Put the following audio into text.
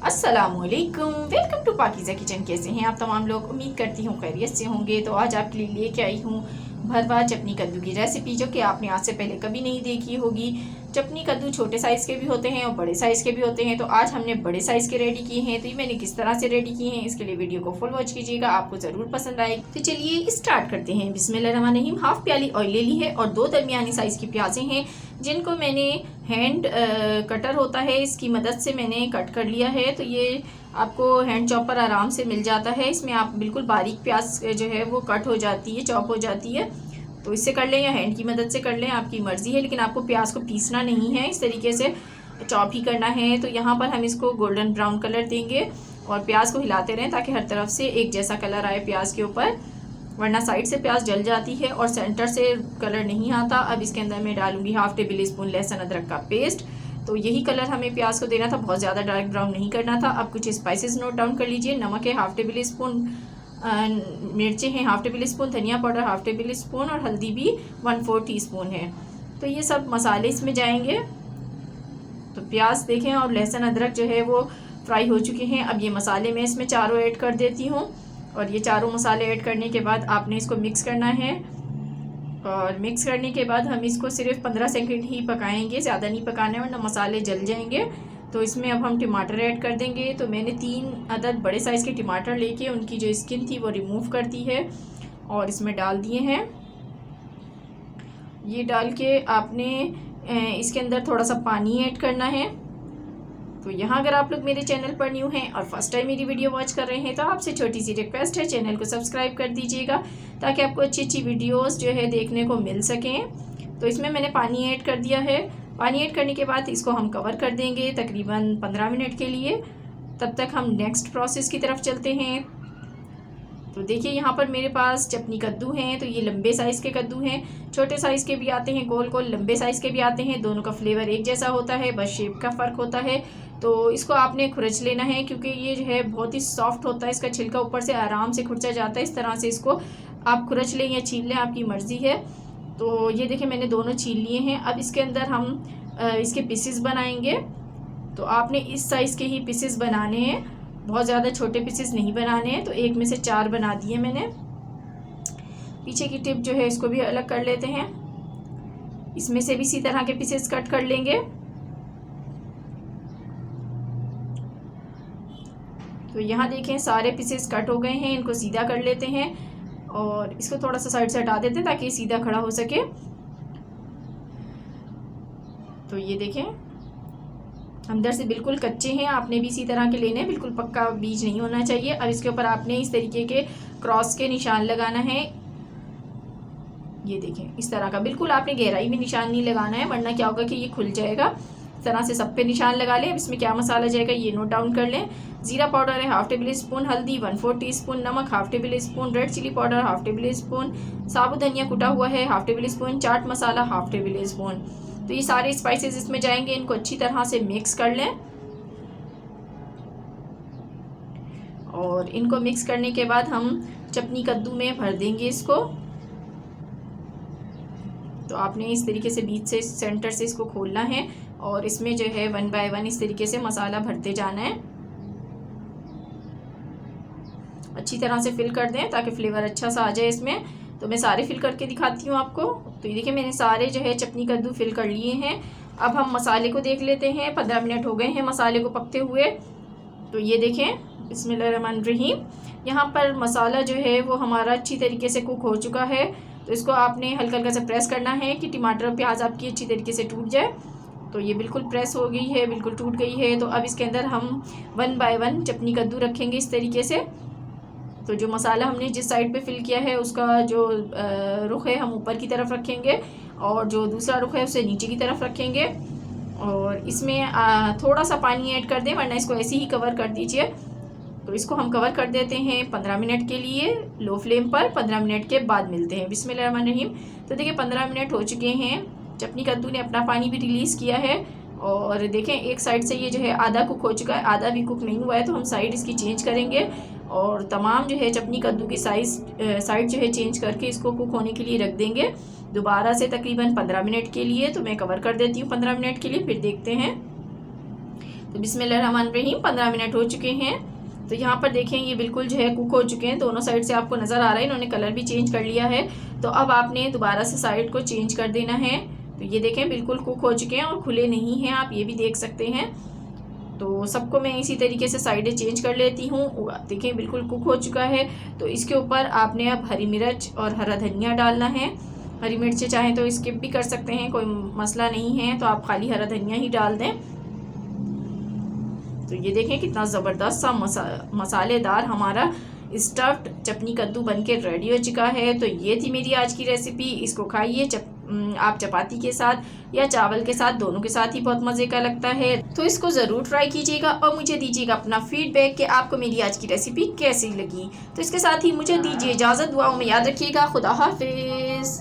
अस्सलामुअलैकुम, welcome to Pakeezah kitchen. कैसे हैं आप तमाम लोग? उम्मीद करती हूँ खैरियत से होंगे। तो आज आपके लिए लेके आई हूँ भरवा चटनी कद्दू की रेसिपी, जो कि आपने आज से पहले कभी नहीं देखी होगी। चटनी कद्दू छोटे साइज़ के भी होते हैं और बड़े साइज़ के भी होते हैं। तो आज हमने बड़े साइज़ के रेडी किए हैं। तो ये मैंने किस तरह से रेडी किए हैं, इसके लिए वीडियो को फुल वॉच कीजिएगा, आपको ज़रूर पसंद आएगी। तो चलिए स्टार्ट करते हैं। बिस्मिल्लाहिर्रहमानिर्रहीम। हाफ प्याली ऑयल ले ली है और 2 दरमियानी साइज़ की प्याज़ें हैं, जिनको मैंने हैंड कटर होता है इसकी मदद से मैंने कट कर लिया है। तो ये आपको हैंड चॉपर आराम से मिल जाता है। इसमें आप बिल्कुल बारीक प्याज जो है वो कट हो जाती है, चॉप हो जाती है। तो इससे कर लें या हैंड की मदद से कर लें, आपकी मर्ज़ी है। लेकिन आपको प्याज को पीसना नहीं है, इस तरीके से चॉप ही करना है। तो यहाँ पर हम इसको गोल्डन ब्राउन कलर देंगे और प्याज को हिलाते रहें ताकि हर तरफ से एक जैसा कलर आए प्याज के ऊपर, वरना साइड से प्याज जल जाती है और सेंटर से कलर नहीं आता। अब इसके अंदर मैं डालूंगी हाफ टेबल स्पून लहसुन अदरक का पेस्ट। तो यही कलर हमें प्याज को देना था, बहुत ज़्यादा डार्क ब्राउन नहीं करना था। अब कुछ स्पाइसेस नोट डाउन कर लीजिए। नमक है हाफ टेबल स्पून, मिर्चें हैं हाफ टेबल स्पून, धनिया पाउडर हाफ टेबल स्पून और हल्दी भी 1/4 टीस्पून है। तो ये सब मसाले इसमें जाएंगे। तो प्याज देखें और लहसुन अदरक जो है वो फ्राई हो चुके हैं। अब ये मसाले मैं इसमें चारों ऐड कर देती हूँ और ये चारों मसाले ऐड करने के बाद आपने इसको मिक्स करना है। और मिक्स करने के बाद हम इसको सिर्फ 15 सेकंड ही पकाएंगे, ज़्यादा नहीं पकाना है वरना मसाले जल जाएंगे। तो इसमें अब हम टमाटर ऐड कर देंगे। तो मैंने 3 अदद बड़े साइज़ के टमाटर लेके उनकी जो स्किन थी वो रिमूव कर दी है और इसमें डाल दिए हैं। ये डाल के आपने इसके अंदर थोड़ा सा पानी ऐड करना है। तो यहाँ अगर आप लोग मेरे चैनल पर न्यू हैं और फर्स्ट टाइम मेरी वीडियो वॉच कर रहे हैं तो आपसे छोटी सी रिक्वेस्ट है, चैनल को सब्सक्राइब कर दीजिएगा ताकि आपको अच्छी अच्छी वीडियोस जो है देखने को मिल सकें। तो इसमें मैंने पानी ऐड कर दिया है। पानी ऐड करने के बाद इसको हम कवर कर देंगे तकरीबन 15 मिनट के लिए। तब तक हम नेक्स्ट प्रोसेस की तरफ चलते हैं। तो देखिए यहाँ पर मेरे पास चटनी कद्दू हैं। तो ये लंबे साइज़ के कद्दू हैं, छोटे साइज़ के भी आते हैं, गोल गोल लंबे साइज़ के भी आते हैं। दोनों का फ्लेवर एक जैसा होता है, बस शेप का फ़र्क होता है। तो इसको आपने खुरच लेना है क्योंकि ये जो है बहुत ही सॉफ्ट होता है, इसका छिलका ऊपर से आराम से खुरचा जाता है। इस तरह से इसको आप खुरच लें या छील लें, आपकी मर्ज़ी है। तो ये देखिए मैंने दोनों छील लिए हैं। अब इसके अंदर हम इसके पीसेस बनाएंगे। तो आपने इस साइज़ के ही पीसेस बनाने हैं, बहुत ज़्यादा छोटे पीसेस नहीं बनाने हैं। तो एक में से 4 बना दिए मैंने। पीछे की टिप जो है इसको भी अलग कर लेते हैं, इसमें से भी इसी तरह के पीसेस कट कर लेंगे। तो यहाँ देखें सारे पीसेस कट हो गए हैं, इनको सीधा कर लेते हैं और इसको थोड़ा सा साइड से हटा देते हैं ताकि सीधा खड़ा हो सके। तो ये देखें अंदर से बिल्कुल कच्चे हैं, आपने भी इसी तरह के लेने हैं, बिल्कुल पक्का बीज नहीं होना चाहिए। अब इसके ऊपर आपने इस तरीके के क्रॉस के निशान लगाना है। ये देखें इस तरह का, बिल्कुल आपने गहराई में निशान नहीं लगाना है वरना क्या होगा कि ये खुल जाएगा। इस तरह से सब पे निशान लगा लें। अब इसमें क्या मसाला जाएगा ये नोट डाउन कर लें। ज़ीरा पाउडर है हाफ टेबल स्पून, हल्दी 1/4 टीस्पून, नमक half tablespoon, red chilli powder half tablespoon, साबुत धनिया कुटा हुआ है half tablespoon, chaat masala half tablespoon. तो ये सारे स्पाइसेस इसमें जाएंगे, इनको अच्छी तरह से मिक्स कर लें। और इनको मिक्स करने के बाद हम चटनी कद्दू में भर देंगे इसको। तो आपने इस तरीके से बीच से सेंटर से इसको खोलना है और इसमें जो है 1 बाय 1 इस तरीके से मसाला भरते जाना है। अच्छी तरह से फिल कर दें ताकि फ्लेवर अच्छा सा आ जाए इसमें। तो मैं सारे फिल करके दिखाती हूँ आपको। तो ये देखिए मैंने सारे जो है चटनी कद्दू फिल कर लिए हैं। अब हम मसाले को देख लेते हैं। 15 मिनट हो गए हैं मसाले को पकते हुए। तो ये देखें बिस्मिल्लाहिर्रहमानिर्रहीम, यहाँ पर मसाला जो है वो हमारा अच्छी तरीके से कुक हो चुका है। तो इसको आपने हल्का हल्का से प्रेस करना है कि टमाटर और प्याज आपकी अच्छी तरीके से टूट जाए। तो ये बिल्कुल प्रेस हो गई है, बिल्कुल टूट गई है। तो अब इसके अंदर हम 1 बाय 1 चटनी कद्दू रखेंगे इस तरीके से। तो जो मसाला हमने जिस साइड पे फिल किया है उसका जो रुख है हम ऊपर की तरफ रखेंगे और जो दूसरा रुख है उसे नीचे की तरफ रखेंगे। और इसमें थोड़ा सा पानी ऐड कर दें वरना इसको ऐसे ही कवर कर दीजिए। तो इसको हम कवर कर देते हैं 15 मिनट के लिए लो फ्लेम पर। 15 मिनट के बाद मिलते हैं। बिस्मिल्लाहिर्रहमानिर्रहीम। तो देखिए 15 मिनट हो चुके हैं, चटनी कद्दू ने अपना पानी भी रिलीज़ किया है। और देखें एक साइड से ये जो है आधा कुक हो चुका है, आधा भी कुक नहीं हुआ है। तो हम साइड इसकी चेंज करेंगे और तमाम जो है चटनी कद्दू की साइड जो है चेंज करके इसको कुक होने के लिए रख देंगे दोबारा से तकरीबन 15 मिनट के लिए। तो मैं कवर कर देती हूँ 15 मिनट के लिए, फिर देखते हैं। तो बिस्मिल्लाहिर्रहमानिर्रहीम 15 मिनट हो चुके हैं। तो यहाँ पर देखें ये बिल्कुल जो है कुक हो चुके हैं, दोनों साइड से आपको नज़र आ रहा है, इन्होंने कलर भी चेंज कर लिया है। तो अब आपने दोबारा से साइड को चेंज कर देना है। तो ये देखें बिल्कुल कुक हो चुके हैं और खुले नहीं हैं, आप ये भी देख सकते हैं। तो सबको मैं इसी तरीके से साइडें चेंज कर लेती हूँ। देखें बिल्कुल कुक हो चुका है। तो इसके ऊपर आपने अब हरी मिर्च और हरा धनिया डालना है। हरी मिर्चें चाहें तो स्किप भी कर सकते हैं, कोई मसला नहीं है, तो आप खाली हरा धनिया ही डाल दें। तो ये देखें कितना ज़बरदस्त सा मसालेदार हमारा स्टफ्ड चपनी कद्दू बनके रेडी हो चुका है। तो ये थी मेरी आज की रेसिपी। इसको खाइए आप चपाती के साथ या चावल के साथ, दोनों के साथ ही बहुत मज़े का लगता है। तो इसको ज़रूर ट्राई कीजिएगा और मुझे दीजिएगा अपना फीडबैक कि आपको मेरी आज की रेसिपी कैसी लगी। तो इसके साथ ही मुझे दीजिए इजाज़त, दुआओं में याद रखिएगा। खुदा हाफिज़।